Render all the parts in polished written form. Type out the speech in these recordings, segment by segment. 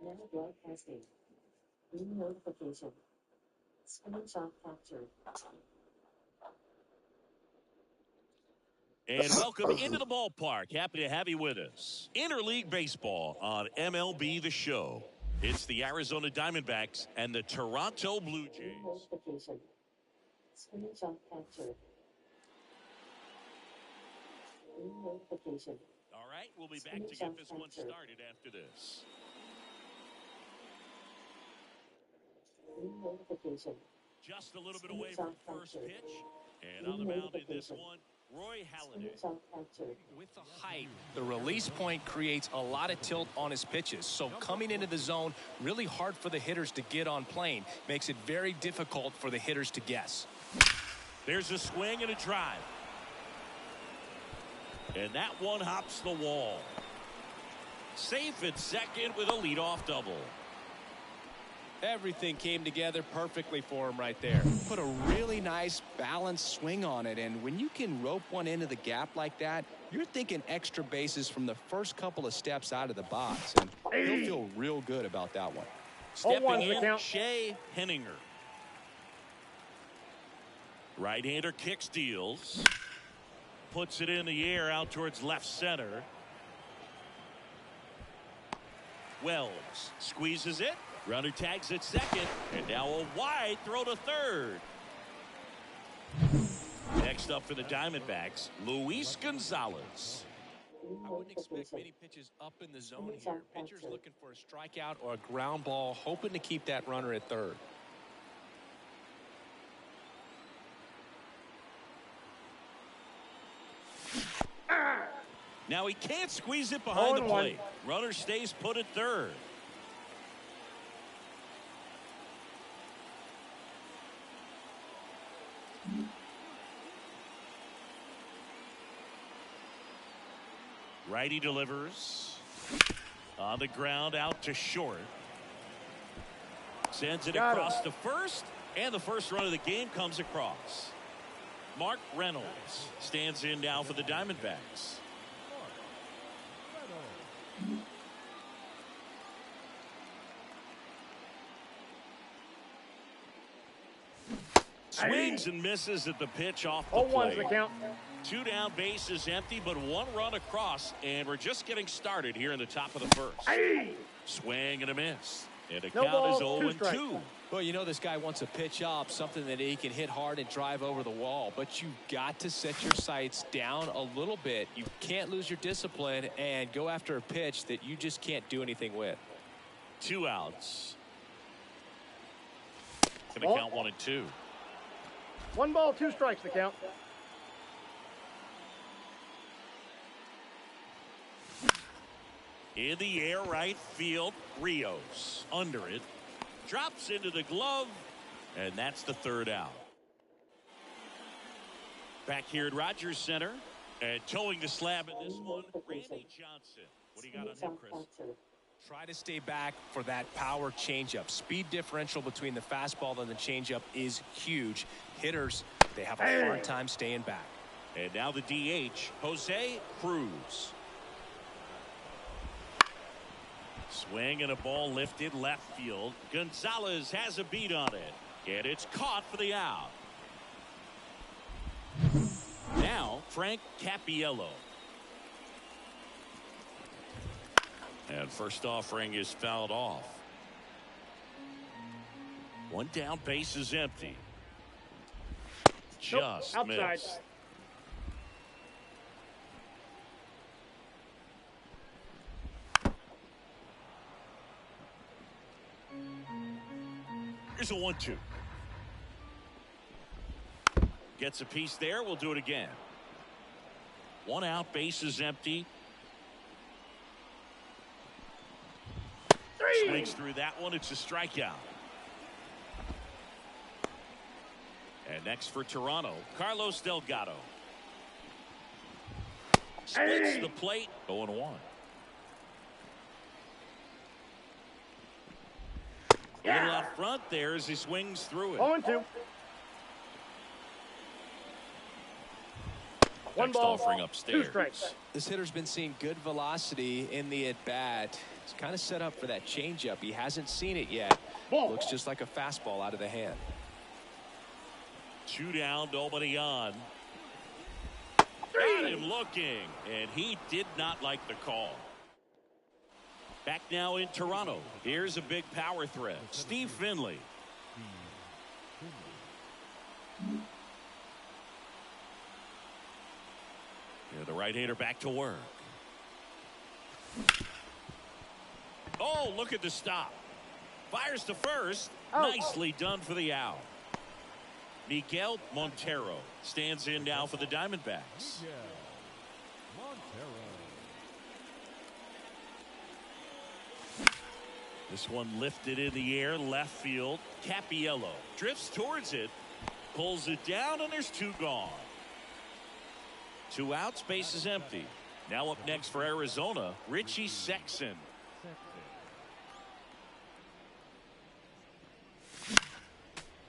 Now broadcasting. New notification. Screenshot captured. And welcome into the ballpark. Happy to have you with us. Interleague Baseball on MLB the Show. It's the Arizona Diamondbacks and the Toronto Blue Jays. Notification. Screenshot captured. Notification. All right, we'll be back to get this one started after this. Notification. Just a little bit away from first pitch. And on the mound in this one, Roy Halladay. With the height, the release point creates a lot of tilt on his pitches. So coming into the zone, really hard for the hitters to get on plane. Makes it very difficult for the hitters to guess. There's a swing and a drive. And that one hops the wall. Safe at second with a leadoff double. Everything came together perfectly for him right there. Put a really nice balanced swing on it, and when you can rope one into the gap like that, you're thinking extra bases from the first couple of steps out of the box, and you'll feel real good about that one. Stepping in, Shea Henninger. Right-hander kick steals. Puts it in the air out towards left center. Wells squeezes it. Runner tags at second, and now a wide throw to third. Next up for the Diamondbacks, Luis Gonzalez. I wouldn't expect many pitches up in the zone here. Pitcher's looking for a strikeout or a ground ball, hoping to keep that runner at third. Now he can't squeeze it behind the plate. Runner stays put at third. Righty delivers. On the ground out to short. Sends it across to first. And the first run of the game comes across. Mark Reynolds stands in now for the Diamondbacks. Swings and misses at the pitch off the plate. The count. 2 down, bases empty, but 1 run across, and we're just getting started here in the top of the first. Swing and a miss. And the count is 0-2. Well, you know this guy wants a pitch up, something that he can hit hard and drive over the wall. But you've got to set your sights down a little bit. You can't lose your discipline and go after a pitch that you just can't do anything with. 2 outs. Going to count 1 and 2. 1 ball, 2 strikes, the count. In the air, right field, Rios under it. Drops into the glove, and that's the 3rd out. Back here at Rogers Center, and towing the slab in this one, Randy Johnson. What do you got on him, Chris? Try to stay back for that power changeup. Speed differential between the fastball and the changeup is huge. Hitters, they have a hard time staying back. And now the DH, Jose Cruz. Swing and a ball lifted left field. Gonzalez has a beat on it. And it's caught for the out. Now, Frank Cappiello. And first offering is fouled off. 1 down, base is empty. Just missed. Here's a 1-2. Gets a piece there. We'll do it again. 1 out, base is empty. Swings through that one. It's a strikeout. And next for Toronto, Carlos Delgado. Splits the plate. 0-1. A little out front there as he swings through it. 0-2. 1 ball, offering upstairs. 2 strikes. This hitter's been seeing good velocity in the at-bat. It's kind of set up for that changeup. He hasn't seen it yet. Looks just like a fastball out of the hand. 2 down, nobody on. Got him looking, and he did not like the call. Back now in Toronto. Here's a big power threat, Steve Finley. Yeah, the right-hander back to work. Oh, look at the stop. Fires to first. Nicely done for the out. Miguel Montero stands in now for the Diamondbacks. This one lifted in the air, left field. Capiello drifts towards it, pulls it down, and there's 2 gone. 2 outs, base is empty. Now up next for Arizona, Richie Sexson.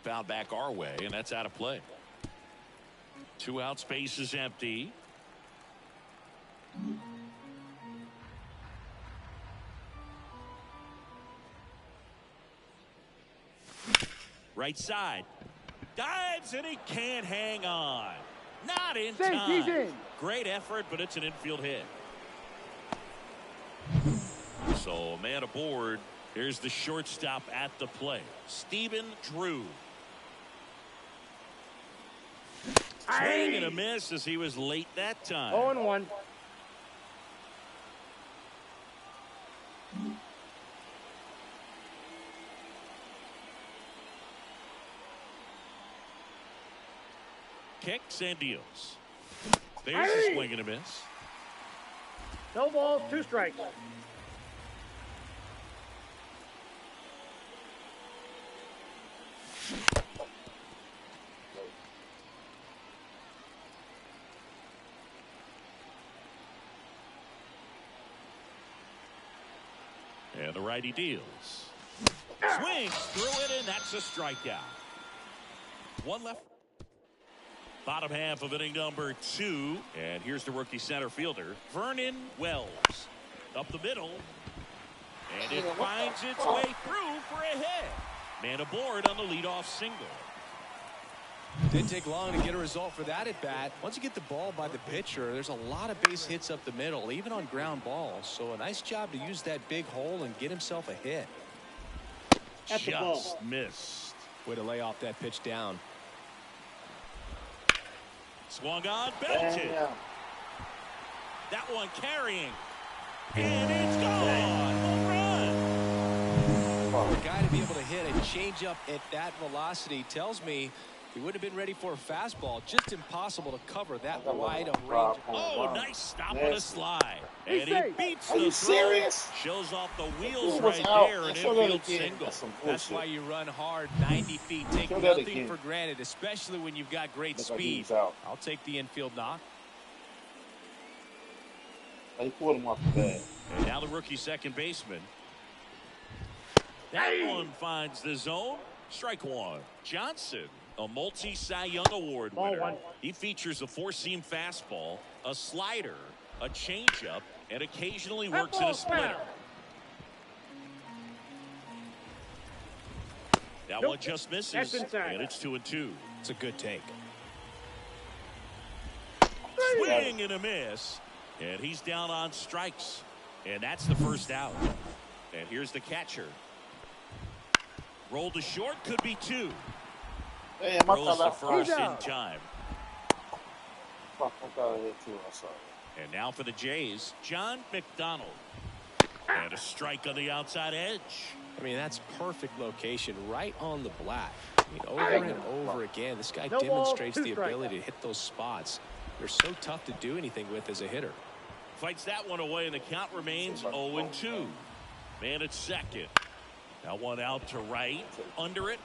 Foul back our way, and that's out of play. 2 outs, base is empty. Right side. Dives, and he can't hang on. Not in time. Great effort, but it's an infield hit. So a man aboard. Here's the shortstop at the plate, Stephen Drew. Swing and a miss as he was late that time. 0-1. Kicks and deals. There's a swing and a miss. No balls, 2 strikes. And the righty deals. Swings through it, and that's a strikeout. 1 left. Bottom half of inning number 2. And here's the rookie center fielder, Vernon Wells. Up the middle. And it finds its way through for a hit. Man aboard on the leadoff single. Didn't take long to get a result for that at bat. Once you get the ball by the pitcher, there's a lot of base hits up the middle, even on ground balls. So a nice job to use that big hole and get himself a hit. Just missed. Way to lay off that pitch down. Swung on, belted. That one carrying. And it's gone. Home run. For a guy to be able to hit a changeup at that velocity tells me he would have been ready for a fastball. Just impossible to cover that wide of range. Oh, nice stop on a slide. And he beats the Are you throw. serious? Shows off the wheels was right out. there. An Show that infield again. single. That's some That's bullshit. why you run hard 90 feet. Take Show that nothing again. for granted, especially when you've got great Look like he speed. was out. I'll take the infield knock. They pulled him off the bag. And now the rookie second baseman. That one finds the zone. Strike 1. Johnson, a multi-Cy Young Award Ball winner. 1. He features a 4-seam fastball, a slider, a changeup, and occasionally works in a splitter. That one just misses, That's inside. and it's 2-2. It's a good take. Swing and a miss, and he's down on strikes, and that's the first out. And here's the catcher. Rolled to short, could be 2. Damn, I Throws thought the I first He's in out. time. fuck, I thought I hit 2. I'm sorry. And now for the Jays, John McDonald. And a strike on the outside edge. I mean, that's perfect location, right on the black. I mean, over and over again, this guy No ball, demonstrates 2 the strikes. ability to hit those spots. They're so tough to do anything with as a hitter. Fights that one away, and the count remains 0-2. Man at second. Now one out to right, under it.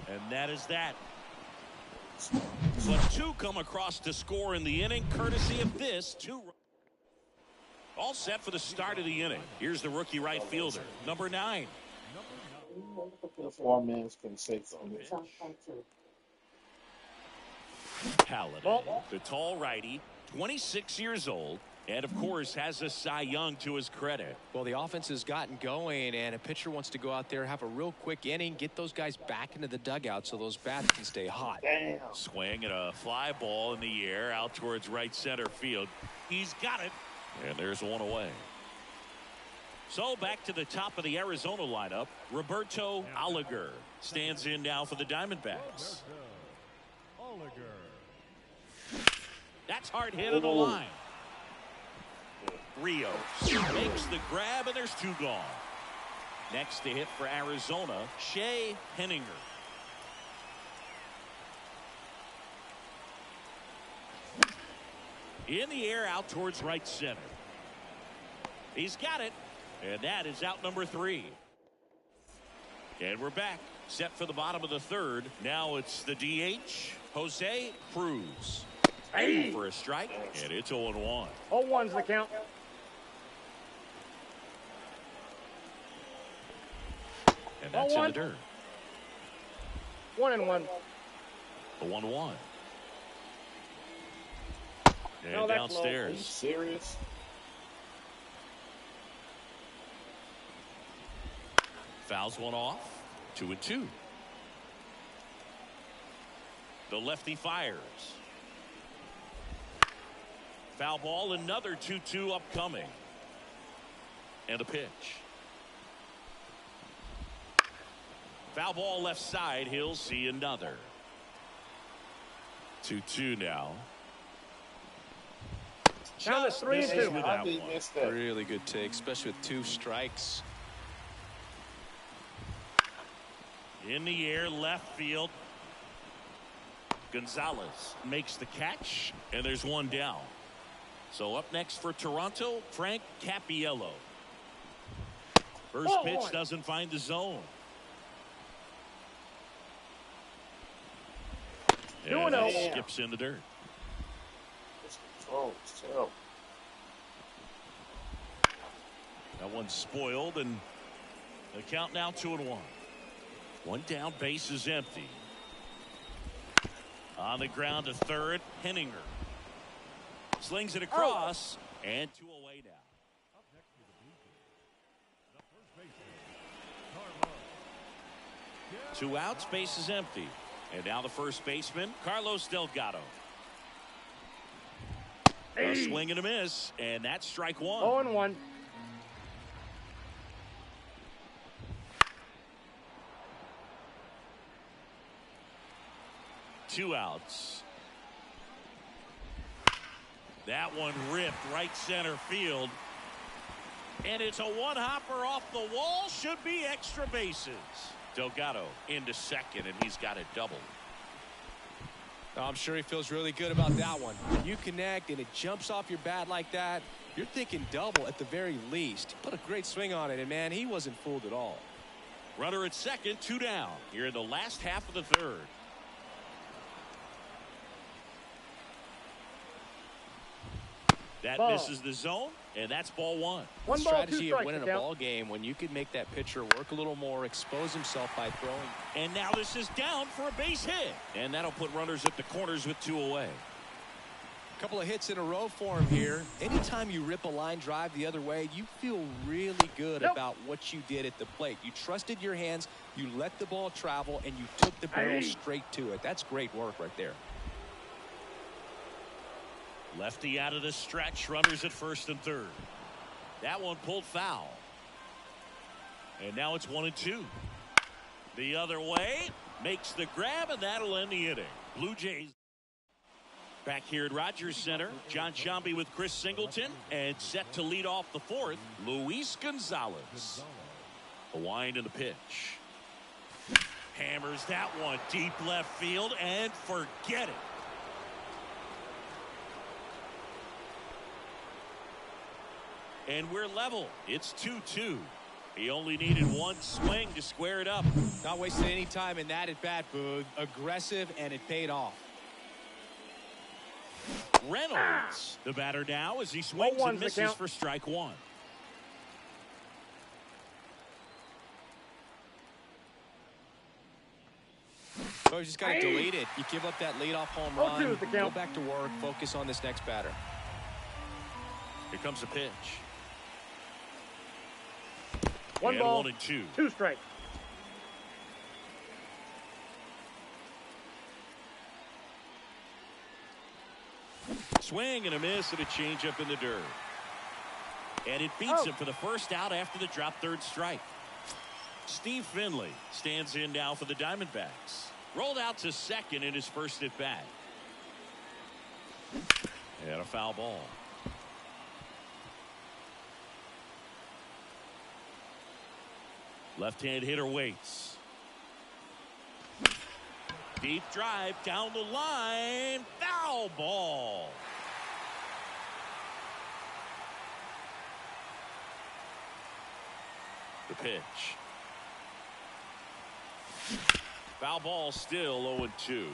And that is that. But 2 come across to score in the inning, courtesy of this 2. All set for the start of the inning. Here's the rookie right fielder, number 9. The 4 men can say something. Shot captured. Halliday, the tall righty, 26 years old, And, of course, has a Cy Young to his credit. Well, the offense has gotten going, and a pitcher wants to go out there, have a real quick inning, get those guys back into the dugout so those bats can stay hot. Damn. Swing and a fly ball in the air out towards right center field. He's got it. And there's one away. So back to the top of the Arizona lineup. Roberto Oliger stands in now for the Diamondbacks. That's hard hit on the line. Rios makes the grab, and there's two gone. Next to hit for Arizona, Shea Henninger. In the air out towards right center. He's got it, and that is out number 3. And we're back, set for the bottom of the third. Now it's the DH, Jose Cruz. Hey. For a strike, and it's 0-1. 0-1's the count. And that's in the 0-1. dirt. 1-1. The 1-1. And No, that's low. Are you downstairs. serious? Fouls one off. 2-2. The lefty fires. Foul ball, another 2-2 upcoming. And a pitch. Foul ball left side. He'll see another. 2-2 now. Now it's 3-2. With How that did he one. miss that? Really good take, especially with 2 strikes. In the air, left field. Gonzalez makes the catch, and there's one down. So up next for Toronto, Frank Cappiello. First pitch doesn't find the zone. And that skips in the dirt. His control is terrible. That one's spoiled, and the count now 2-1. One down, base is empty. On the ground to third, Henninger. Slings it across, and 2 away now. 2 outs, base is empty. And now the first baseman, Carlos Delgado. A swing and a miss, and that's strike 1. 0-1. Two outs. That one ripped right center field. And it's a one-hopper off the wall. Should be extra bases. Delgado into second, and he's got it doubled. I'm sure he feels really good about that one. When you connect and it jumps off your bat like that, you're thinking double at the very least. He put a great swing on it, and man, he wasn't fooled at all. Runner at second, 2 down. Here in the last half of the third. That misses the zone, and that's ball 1. One The ball, 2 strategy of strikes. winning a Count. ball game when you can make that pitcher work a little more, expose himself by throwing. And now this is down for a base hit. And that'll put runners at the corners with 2 away. A couple of hits in a row for him here. Anytime you rip a line drive the other way, you feel really good about what you did at the plate. You trusted your hands, you let the ball travel, and you took the barrel straight to it. That's great work right there. Lefty out of the stretch, runners at first and third. That one pulled foul. And now it's 1-2. The other way, makes the grab, and that'll end the inning. Blue Jays back here at Rogers Center. John Sciambi with Chris Singleton, and set to lead off the fourth, Luis Gonzalez. A wind in the pitch. Hammers that one deep left field, and forget it. And we're level. It's 2-2. He only needed one swing to square it up. Not wasting any time in that at bat, Boog. Aggressive, and it paid off. Reynolds, the batter now, as he swings and misses for strike 1. So you just got to delete it. You give up that leadoff home run. Go back to work. Focus on this next batter. Here comes a pitch. One And ball, 1-2. 2 strikes. Swing and a miss and a changeup in the dirt. And it beats him for the first out after the drop third strike. Steve Finley stands in now for the Diamondbacks. Rolled out to second in his first at bat. And a foul ball. Left-hand hitter waits. Deep drive down the line. Foul ball. The pitch. Foul ball, still 0-2.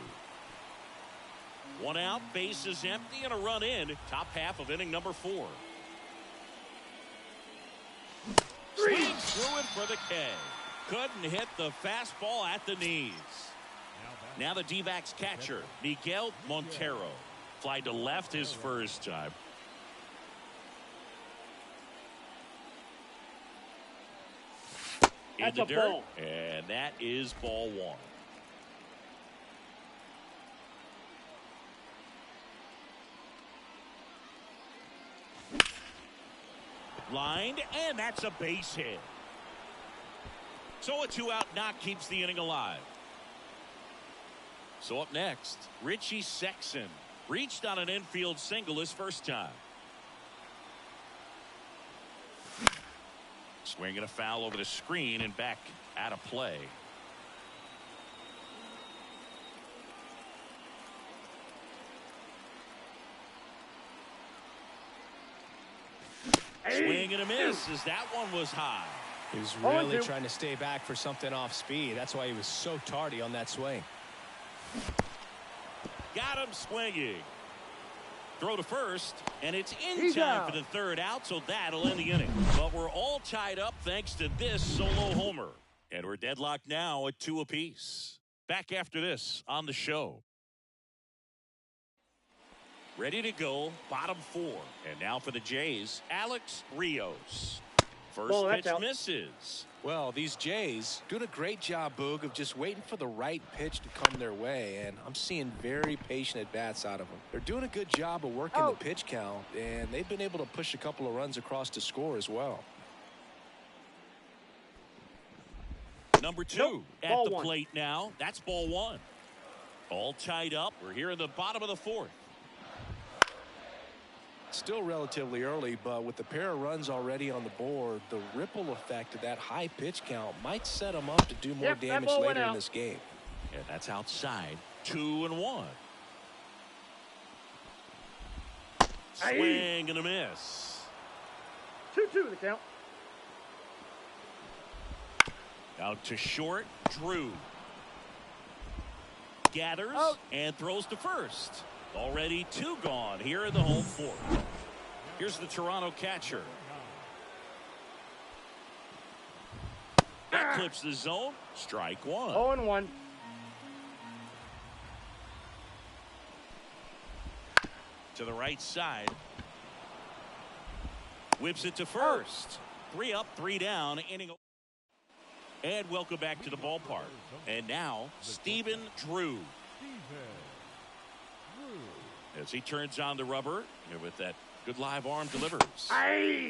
One out, bases empty, and a run in. Top half of inning number 4. Swings through it for the K. Couldn't hit the fastball at the knees. Now the D-backs catcher, Miguel Montero. Fly to left his first time. In That's the a dirt, ball. and that is ball 1. Lined, and that's a base hit. So a 2-out knock keeps the inning alive. So up next, Richie Sexson reached on an infield single his first time. Swinging a foul over the screen and back out of play. Swing and a miss as that one was high. He was really trying to stay back for something off speed. That's why he was so tardy on that swing. Got him swinging. Throw to first, and it's in time for the third out, so that'll end the inning. But we're all tied up thanks to this solo homer. And we're deadlocked now at 2 apiece. Back after this on the show. Ready to go, bottom 4. And now for the Jays, Alex Rios. First pitch misses. Well, these Jays doing a great job, Boog, of just waiting for the right pitch to come their way, and I'm seeing very patient at-bats out of them. They're doing a good job of working the pitch count, and they've been able to push a couple of runs across to score as well. Number 2 at the plate now. That's ball 1. All tied up. We're here in the bottom of the 4th. Still relatively early, but with the pair of runs already on the board, the ripple effect of that high pitch count might set them up to do more damage later in this game. And that's outside. 2-1. Swing and a miss. 2-2 the count. Out to short, Drew. Gathers and throws to first. Already 2 gone here in the home 4th. Here's the Toronto catcher. That clips the zone. Strike 1. 0-1. To the right side. Whips it to first. 3 up, 3 down. Inning. And welcome back to the ballpark. And now, Stephen Drew. As he turns on the rubber, and with that good live arm delivers.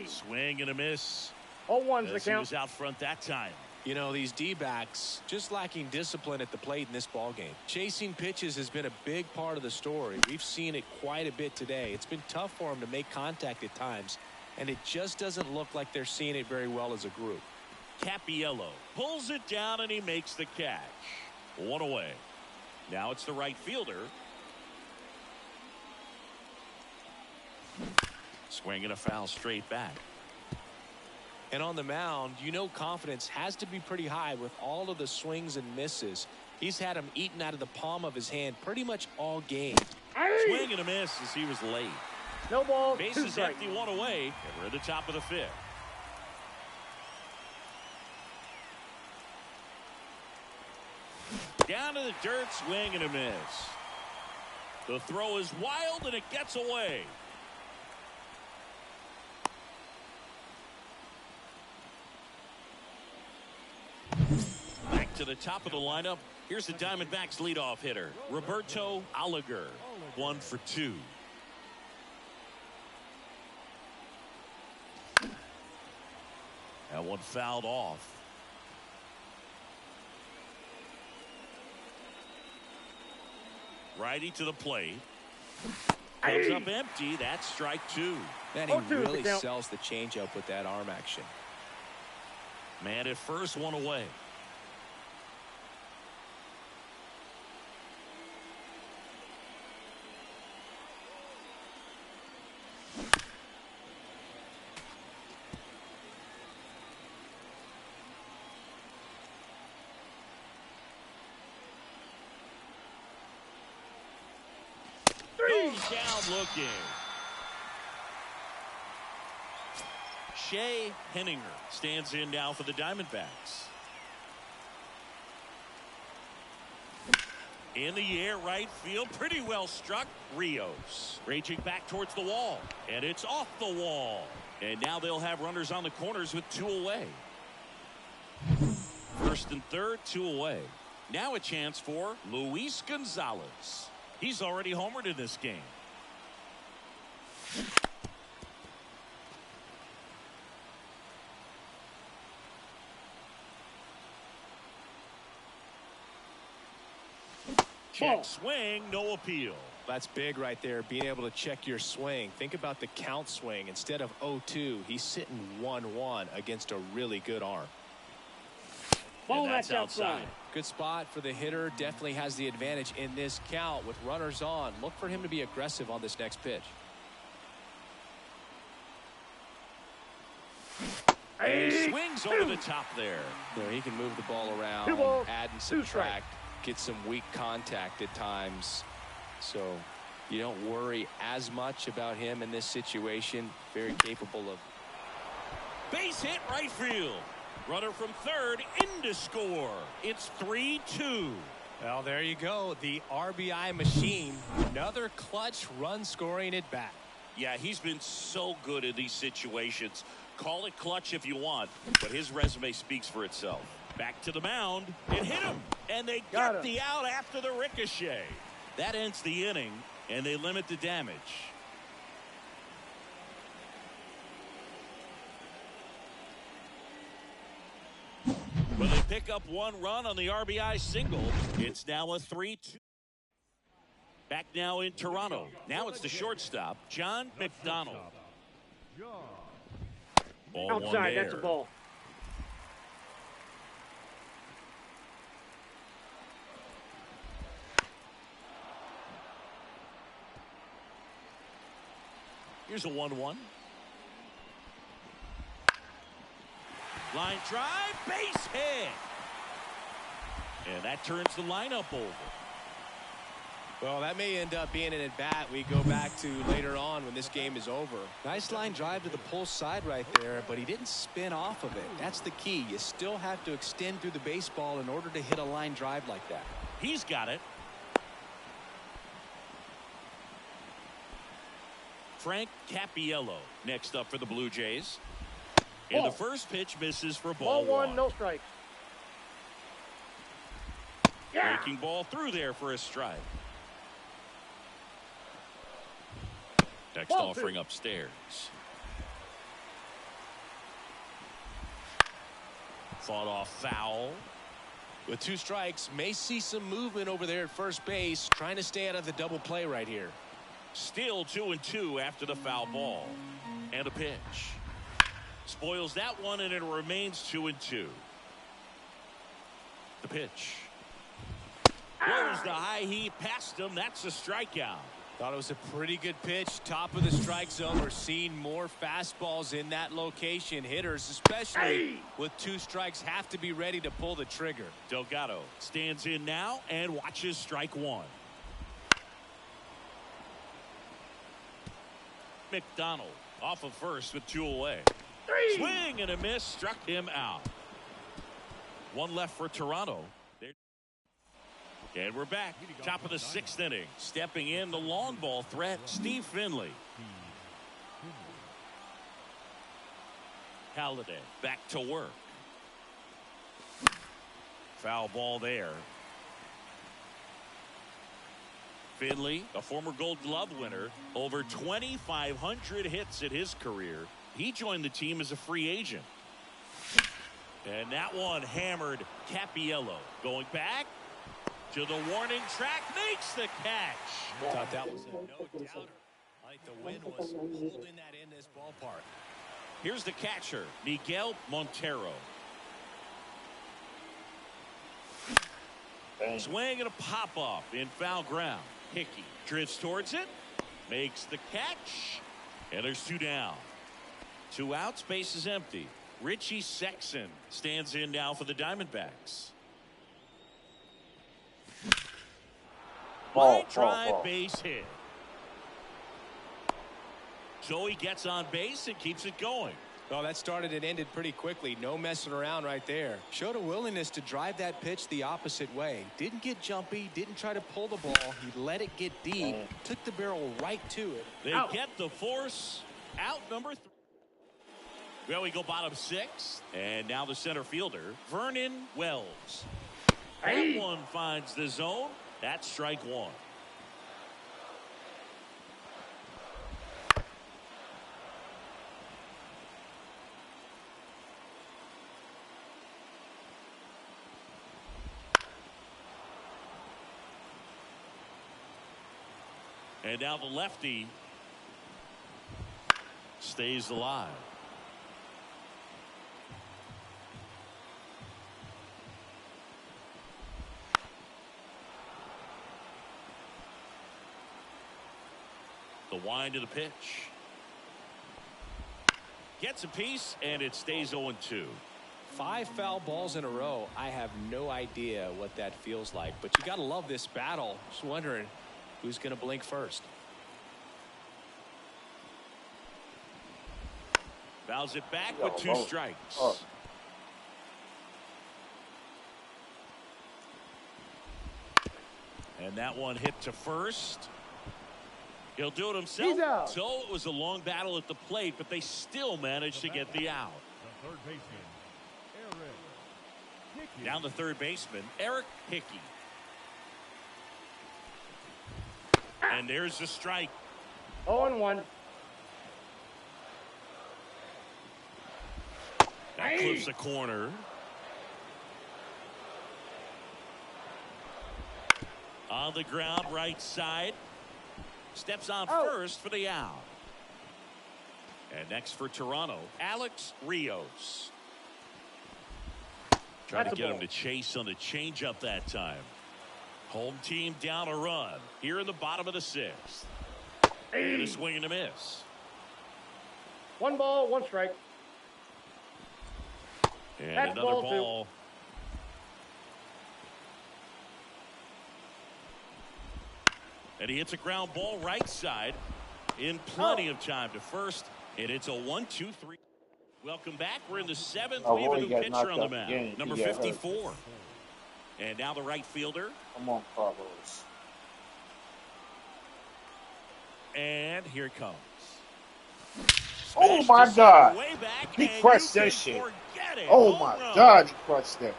Swing and a miss. 0-1's the count. He was out front that time. You know, these D-backs just lacking discipline at the plate in this ballgame. Chasing pitches has been a big part of the story. We've seen it quite a bit today. It's been tough for them to make contact at times, and it just doesn't look like they're seeing it very well as a group. Capiello pulls it down and he makes the catch. 1 away. Now it's the right fielder. Swinging a foul straight back. And on the mound, you know confidence has to be pretty high with all of the swings and misses. He's had them eaten out of the palm of his hand pretty much all game. Swing and a miss as he was late. No ball. Bases empty, 1 away, and we're at the top of the 5th. Down to the dirt, swing and a miss. The throw is wild and it gets away. to the top of the lineup. Here's the Diamondbacks leadoff hitter, Roberto Alliger, 1 for 2. That one fouled off. Righty to the plate. Comes up empty. That's strike 2. And he really sells the changeup with that arm action. Man at first, one away. Goes down looking. Shea Henninger stands in now for the Diamondbacks. In the air, right field, pretty well struck. Rios raging back towards the wall, and it's off the wall. And now they'll have runners on the corners with 2 away. First and third, 2 away. Now a chance for Luis Gonzalez. He's already homered in this game. Check swing, no appeal. That's big right there, being able to check your swing. Think about the count swing. Instead of 0-2, he's sitting 1-1 against a really good arm. Ball, and that's outside. Good spot for the hitter. Definitely has the advantage in this count with runners on. Look for him to be aggressive on this next pitch. He swings over the top there. So he can move the ball around, 2 balls, add and 2 subtract, get some weak contact at times. So you don't worry as much about him in this situation. Very capable of. Base hit right field. Runner from third in to score. It's 3-2. Well, there you go. The RBI machine. Another clutch run scoring at bat. Yeah, he's been so good in these situations. Call it clutch if you want, but his resume speaks for itself. Back to the mound. It hit him, and they get the out after the ricochet. That ends the inning, and they limit the damage. When they pick up 1 run on the RBI single, it's now a 3-2. Back now in Toronto. Now it's the shortstop, John McDonald. Ball outside, that's a ball. Here's a 1-1. Line drive, base hit. And that turns the lineup over. Well, that may end up being an at-bat we go back to later on when this game is over. Nice line drive to the pull side right there, but he didn't spin off of it. That's the key. You still have to extend through the baseball in order to hit a line drive like that. He's got it. Frank Cappiello next up for the Blue Jays. And the first pitch misses for ball 1. No strikes. Breaking ball through there for a strike. Next offering upstairs. Fought off foul. With 2 strikes, may see some movement over there at first base, trying to stay out of the double play right here. Still 2-2 after the foul ball. And a pitch. Spoils that one, and it remains 2-2. The pitch. Blows the high heat past him. That's a strikeout. Thought it was a pretty good pitch. Top of the strike zone. We're seeing more fastballs in that location. Hitters, especially with 2 strikes, have to be ready to pull the trigger. Delgado stands in now and watches strike 1. McDonald off of first with 2 away. Swing and a miss, struck him out. 1 left for Toronto. And we're back. Top of the 6th inning. Stepping in the long ball threat, Steve Finley. Halliday back to work. Foul ball there. Finley, a former Gold Glove winner, over 2,500 hits in his career. He joined the team as a free agent. And that one hammered. Capiello going back to the warning track, makes the catch. Thought that was a no-doubter. I think the wind was holding that in this ballpark. Here's the catcher, Miguel Montero. Dang. Swing and a pop-off in foul ground. Hickey drifts towards it, makes the catch, and there's 2 down. 2 outs, base is empty. Richie Sexson stands in now for the Diamondbacks. Line drive, base hit. So he gets on base and keeps it going. Well, that started and ended pretty quickly. No messing around right there. Showed a willingness to drive that pitch the opposite way. Didn't get jumpy. Didn't try to pull the ball. He let it get deep. Took the barrel right to it. They get the force. Out number 3. Well, we go bottom 6. And now the center fielder, Vernon Wells. That one finds the zone. That's strike 1. And now the lefty stays alive. The wind of the pitch. Gets a piece, and it stays 0-2. 5 foul balls in a row. I have no idea what that feels like, but you got to love this battle. Just wondering who's going to blink first. Fouls it back with 2 strikes. And that one hit to first. He'll do it himself. So it was a long battle at the plate, but they still managed to get the out. The third baseman, Eric Hickey. Down the third baseman, Eric Hickey. And there's the strike. 0-1. That clips the corner. On the ground, right side. Steps on first for the out. And next for Toronto, Alex Rios. Trying to get him to chase on the changeup that time. Home team down a run here in the bottom of the 6th. And a swing and a miss. 1 ball, 1 strike. And That's another ball ball. And he hits a ground ball right side in plenty of time to first. And it's a 1-2-3. Welcome back. We're in the 7th. We have a new pitcher on the mound. Number 54. And now the right fielder. Come on, Carlos. And here it comes. Oh, Smashed my to God. way back, He and crushed you that can shit. forget it. Oh, Home my run. God, he crushed that.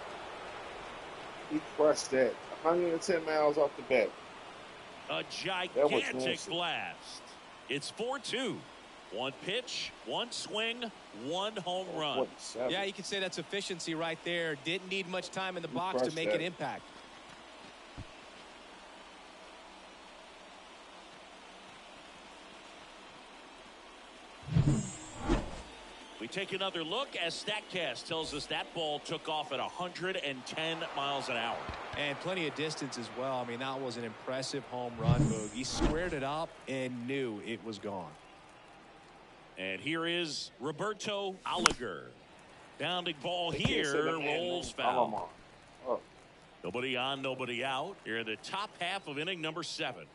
He crushed that. 110 miles off the bat. A That was gigantic nasty. blast. It's 4-2. 1 pitch, 1 swing, 1 home run. 47. Yeah, you could say that's efficiency right there. Didn't need much time in the box to crushed make that. an impact. We take another look as StatCast tells us that ball took off at 110 miles an hour. And plenty of distance as well. I mean, that was an impressive home run move. He squared it up and knew it was gone. And here is Roberto Alliger. Bounding ball They can't here, say that, man. rolls Come foul. on. Oh. Nobody on, nobody out. Here in the top half of inning number 7.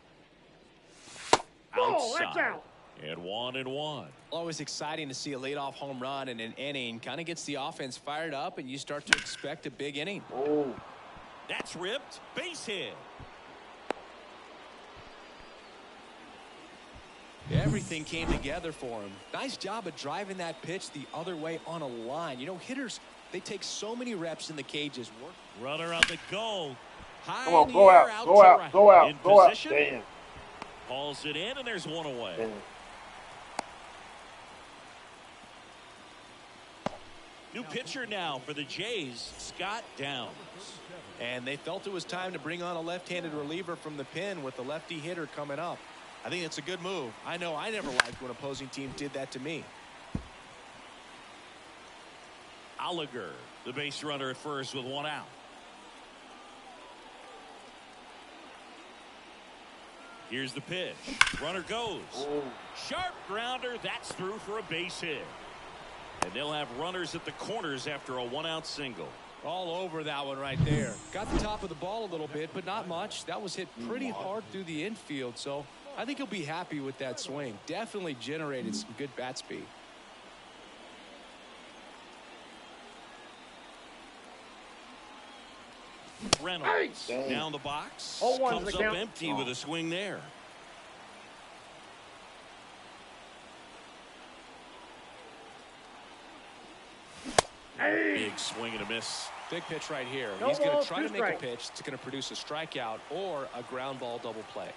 Oh, that's out. And 1-1. Always exciting to see a leadoff home run in an inning. Kind of gets the offense fired up, and you start to expect a big inning. Oh. That's ripped. Base hit. Everything came together for him. Nice job of driving that pitch the other way on a line. You know, hitters, They take so many reps in the cages. Runner on the go. High Come on, in the go air, out, out go to out, right. go out, In go out. position. Damn. Hauls it in, and there's one away. Damn. New pitcher now for the Jays, Scott Downs. And they felt it was time to bring on a left-handed reliever from the pen with the lefty hitter coming up. I think it's a good move. I know I never liked when opposing teams did that to me. Oliger, the base runner at first with one out. Here's the pitch. Runner goes. Oh. Sharp grounder. That's through for a base hit. And they'll have runners at the corners after a one-out single. All over that one right there. Got the top of the ball a little bit, but not much. That was hit pretty hard through the infield, so I think he'll be happy with that swing. Definitely generated some good bat speed. Reynolds Dang. down the box. 0-1's Comes the up count. empty with a swing there. Big swing and a miss. Big pitch right here. No He's going ball, to try two to make a strikes. pitch that's going to produce a strikeout or a ground ball double play.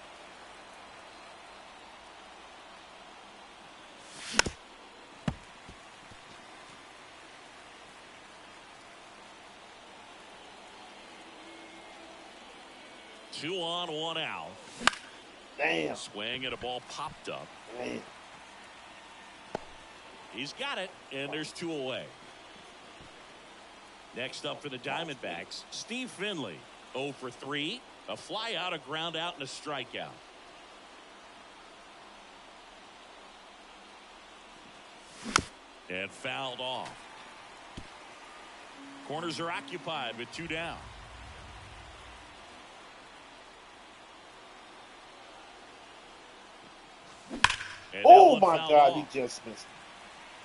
Two on, one out. Damn. Swing and a ball popped up. Damn. He's got it, and there's two away. Next up for the Diamondbacks, Steve Finley. 0 for 3. A fly out, a ground out, and a strikeout. And fouled off. Corners are occupied with two down. And that Oh one my fouled God, off. he just missed.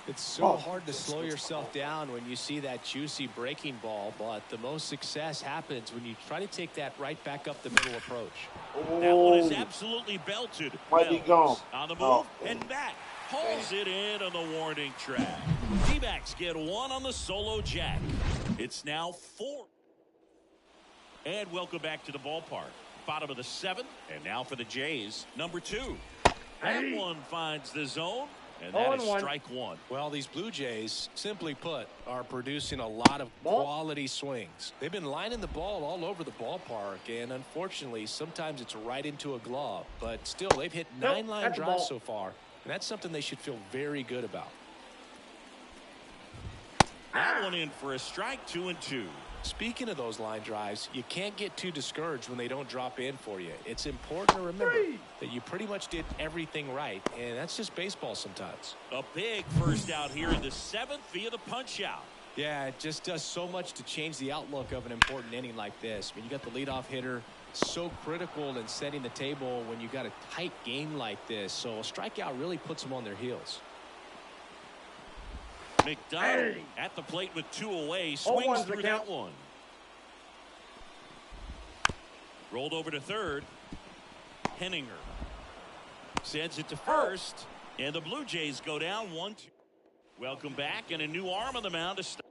It's so hard to slow yourself down when you see that juicy breaking ball, but the most success happens when you try to take that right back up the middle approach. That one is Oh. absolutely belted. Might be Wells gone. on the move, Oh, and back. Hauls it in on the warning track. D-backs get one on the solo jack. It's now 4. And welcome back to the ballpark. Bottom of the 7th, and now for the Jays, number 2. That one finds the zone, and that is 0-1. strike one. Well, these Blue Jays, simply put, are producing a lot of quality swings. They've been lining the ball all over the ballpark, and unfortunately, sometimes it's right into a glove. But still, they've hit 9 line that's a drives ball. so far, and that's something they should feel very good about. That one in for a strike, 2-2. Speaking of those line drives, you can't get too discouraged when they don't drop in for you. It's important to remember that you pretty much did everything right, and that's just baseball sometimes. A big first out here in the 7th via the punch out. Yeah, it just does so much to change the outlook of an important inning like this. I mean, you got the leadoff hitter, so critical in setting the table when you got a tight game like this. So a strikeout really puts them on their heels. McDonald at the plate with 2 away, swings 0-1's the through count. that one. Rolled over to third. Henninger sends it to first, and the Blue Jays go down 1-2. Welcome back, and a new arm on the mound to start.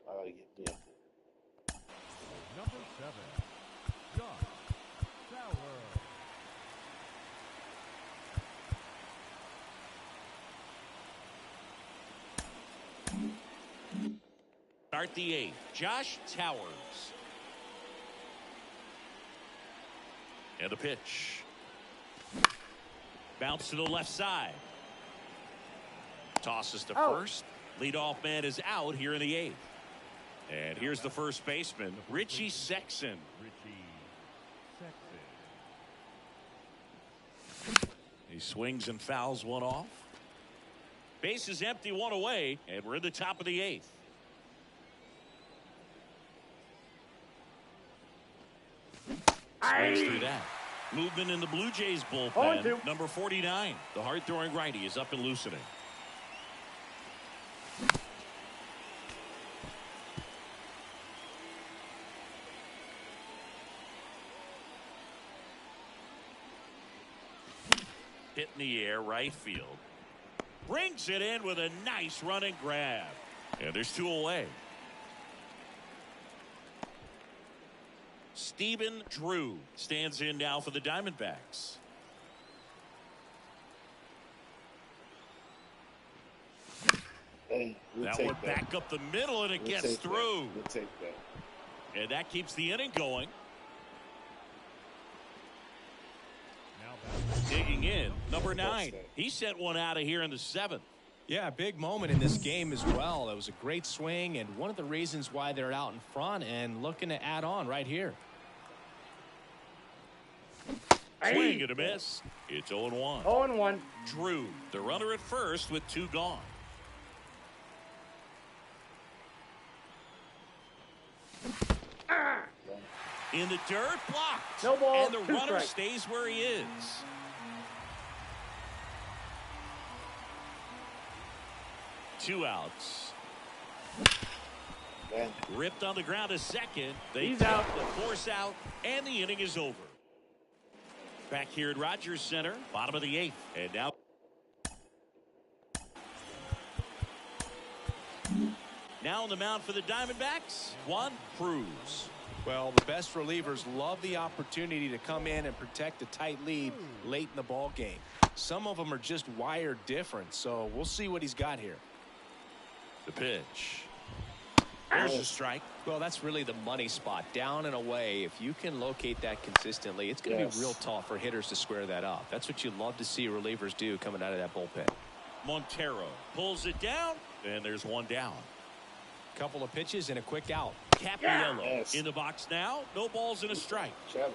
Yeah. Number 7, Josh Sauer. Start the 8th. Josh Towers. And the pitch. Bounce to the left side. Tosses to first. Leadoff man is out here in the 8th. And here's the first baseman, Richie Sexson. Richie Sexton. He swings and fouls one off. Base is empty, 1 away, and we're in the top of the 8th. Swings through that. Movement in the Blue Jays bullpen. 0-2. Number 49, the hard-throwing righty, is up and loosening. Hit in the air, right field. Brings it in with a nice running grab. And there's 2 away. Stephen Drew stands in now for the Diamondbacks. Hey, we'll That take one that. back up the middle, and it We'll gets take through. That. We'll take that. And that keeps the inning going. Now back. Digging in, number That's 9. that. He sent one out of here in the 7th. Yeah, big moment in this game as well. It was a great swing and one of the reasons why they're out in front and looking to add on right here. Swing and a miss. It's 0-1. 0-1. Drew, the runner at first with 2 gone. In the dirt, blocked. No ball, and the 2 runner strikes. stays where he is. Two outs. Man, Ripped on the ground to second. They He's get out. the force out, and the inning is over. Back here at Rogers Center, bottom of the 8th. And now on the mound for the Diamondbacks, Juan Cruz. Well, the best relievers love the opportunity to come in and protect a tight lead late in the ball game. Some of them are just wired different, so we'll see what he's got here. The pitch. There's a strike. Well, that's really the money spot. Down and away, if you can locate that consistently, it's going to Yes. be real tough for hitters to square that up. That's what you love to see relievers do coming out of that bullpen. Montero pulls it down, and there's one down. Couple of pitches and a quick out. Capriello Yes. in the box now. No balls and a strike. Shallow.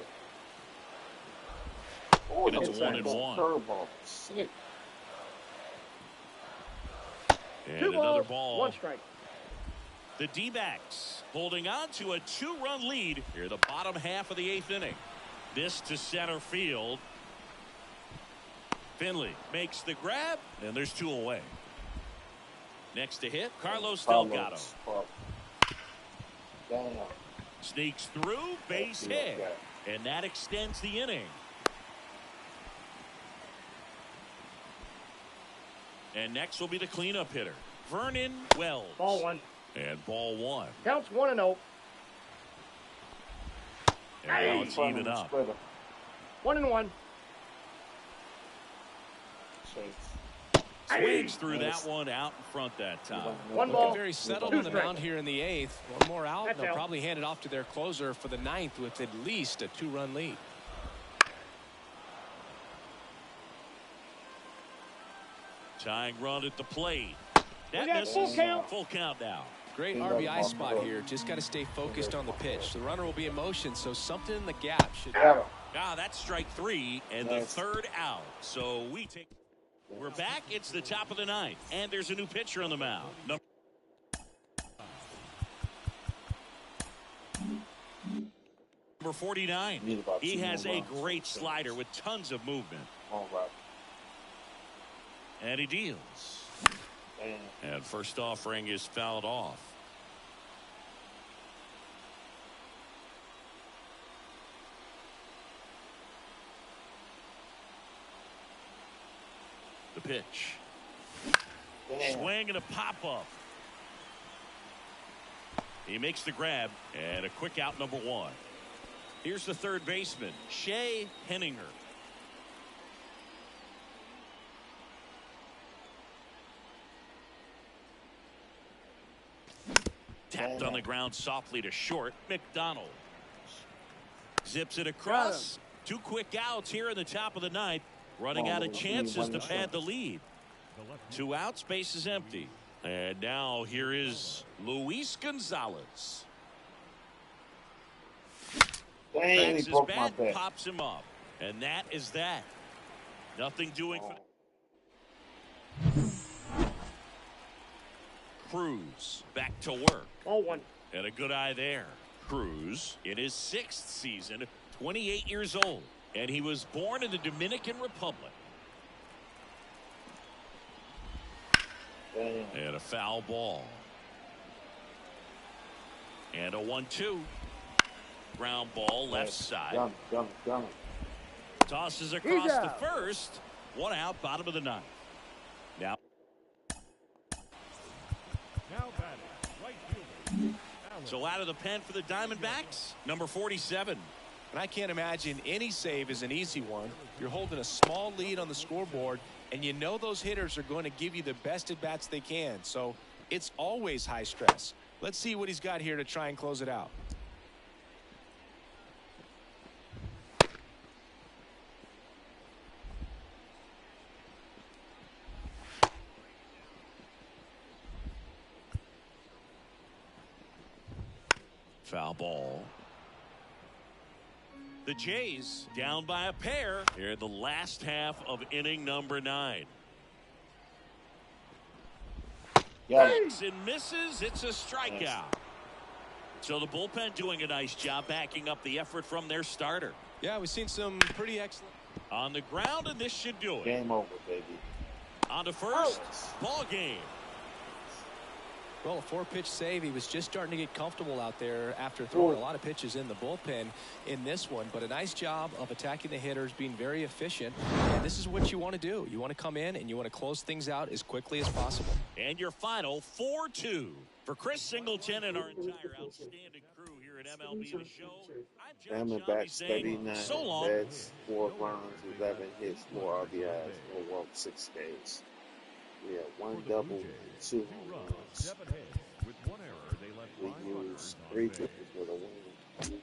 Oh, And it's that's 1-1. curveball. Sick. And 2 another balls, ball. 1 strike. The D-backs holding on to a 2-run lead here, the bottom half of the 8th inning. This to center field. Finley makes the grab, and there's 2 away. Next to hit, Carlos Delgado. Damn. Sneaks through, base hit, and that extends the inning. And next will be the cleanup hitter, Vernon Wells. Ball 1. And ball 1. Counts 1-0. And now it's even up. 1-1. Swings through that one out in front that time. 1 Looking ball. very settled 2 on the strikes. mound here in the 8th. One more out, and That's they'll out. probably hand it off to their closer for the 9th with at least a 2-run lead. Tying run at the plate. That We got misses. full count. Full count now. Great RBI spot here. Just got to stay focused on the pitch. The runner will be in motion, so something in the gap should. Ah, that's strike 3 and the 3rd out. So we're back. It's the top of the 9th, and there's a new pitcher on the mound. Number 49. He has a great slider with tons of movement. All right. And he deals. Damn. And first offering is fouled off. The pitch. Damn. Swing and a pop-up. He makes the grab, and a quick out, number 1. Here's the third baseman, Shea Henninger. Tapped on the ground softly to short. McDonald zips it across. 2 quick outs here in the top of the 9th. Running out of chances to pad the lead. 2 outs, base is empty. And now here is Luis Gonzalez. Dang, Backs he his broke my bat, back. pops him up. And that is that. Nothing doing for Cruz back to work. Ball 1. And a good eye there. Cruz in his 6th season, 28 years old. And he was born in the Dominican Republic. Damn. And a foul ball. And a 1-2. Ground ball left side. Gun. Tosses across to out. first. 1 out, bottom of the 9th. Now Now batting, right fielder, Allen. So out of the pen for the Diamondbacks, number 47. And I can't imagine any save is an easy one. You're holding a small lead on the scoreboard, and you know those hitters are going to give you the best at-bats they can. So it's always high stress. Let's see what he's got here to try and close it out. Foul ball. The Jays down by a pair here in the last half of inning number 9. Swings and misses. It's a strikeout. So the bullpen doing a nice job backing up the effort from their starter. Yeah, we've seen some pretty excellent. On the ground, and this should do it. Game over, baby. On to first. Ball game. Well, a 4-pitch save. He was just starting to get comfortable out there after throwing a lot of pitches in the bullpen in this one. But a nice job of attacking the hitters, being very efficient. And this is what you want to do. You want to come in and you want to close things out as quickly as possible. And your final 4-2 for Chris Singleton and our entire outstanding crew here at MLB the Show. I'm Judge Johnny Diamondbacks saying 39 so long. bats, 4 runs, 11 hits, 4 RBIs, no walks, 6 Ks. We had 1 double, 2 runs. 7 hits with 1 error. They left 5 We runners used on 3 base. pitches for the win.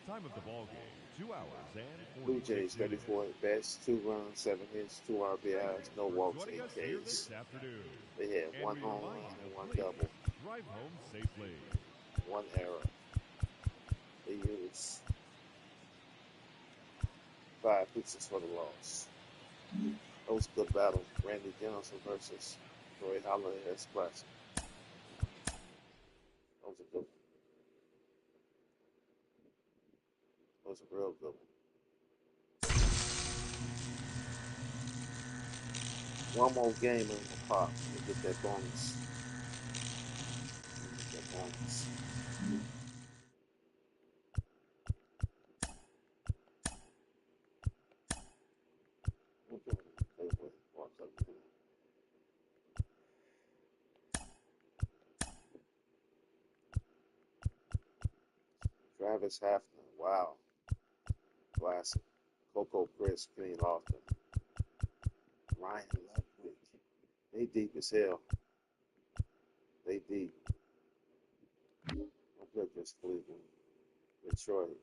Time of the ball game, 2 hours and Blue 46 Jays 34 at bats, 2 runs, 7 hits, 2 RBIs, no walks, Joining 8 us here Ks. this afternoon. They had And 1 we home remind run you and 1 to please double, drive home safely. 1 error. They used 5 pitches for the loss. That was a good battle. Randy Johnson versus Roy Halladay as classic. That was a good one. That was a real good one. One more game in the pop to get that bonus. Get that bonus. Travis Hafner, wow. Classic. Coco Chris, Kenny Lofton. Ryan Ludwig. They deep as hell. They deep. I'm good against Cleveland. Detroit.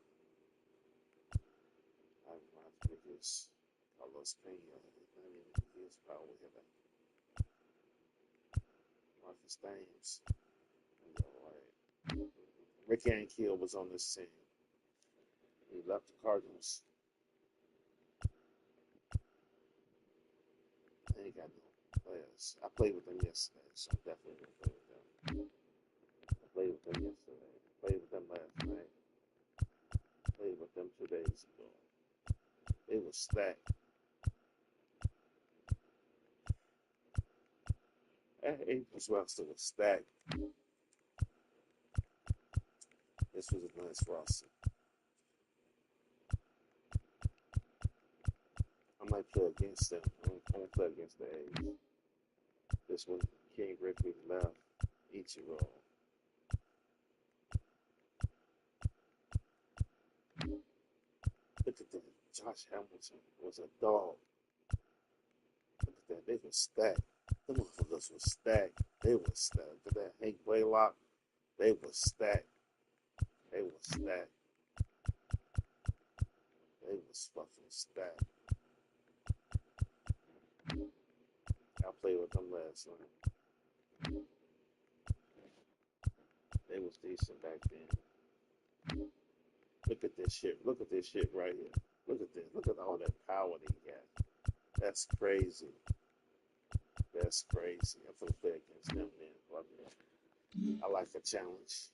I'm Rodriguez. Carlos Pena. He's probably hitter. Marcus Thames. Right. Rick Ankiel was on this team. He left the Cardinals. I ain't got no players. I played with them yesterday, so I'm definitely going to play with them. I played with them yesterday. I played with them last night. I played with them 2 days ago. It was stacked. That Aprils roster was stacked. This was a nice roster. I might play against them. I'm going to play against the A's. This one, King Griffey left. Ichiro. Look at that. Josh Hamilton was a dog. Look at that. They were stacked. Them motherfuckers were stacked. They were stacked. Look at that. Hank Blaylock. They were stacked. They were stacked. They was fucking stacked. I played with them last night. They was decent back then. Look at this shit. Look at this shit right here. Look at this. Look at all that power they got. That's crazy. That's crazy. I'm gonna play against them then. I like a challenge.